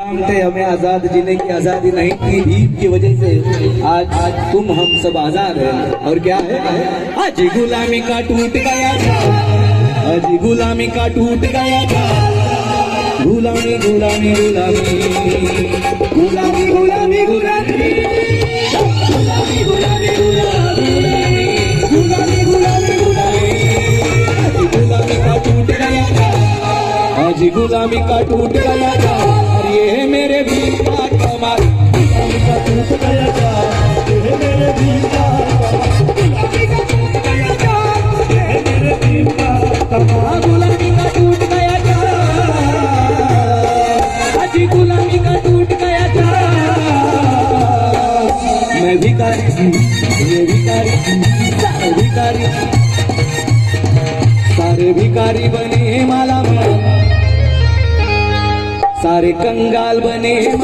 थे, हमें आजाद जीने की आजादी नहीं थी। ईद की वजह से आज तुम हम सब आजाद हैं। और क्या है, आज गुलामी का टूट गया था, आज गुलामी का टूट गया था। गुलामी गुलामी गुलामी गुलामी गुलामी गुलामी गुलामी गुलामी गुलामी गुलामी गुलामी गुलामी का टूट गया था, आज गुलामी का टूट गया था। और ये मेरे वीर का कमाल, गुलामी का टूट गया था, ये मेरे वीर का गुलामी का टूट गया था, ये मेरे वीर का कमाल। गुलामी का टूट गया था, आज गुलामी का टूट गया था। मैं भिखारी, ये भिखारी, सारे भिखारी, सारे भिखारी बने माला माल, सारे कंगाल बने माला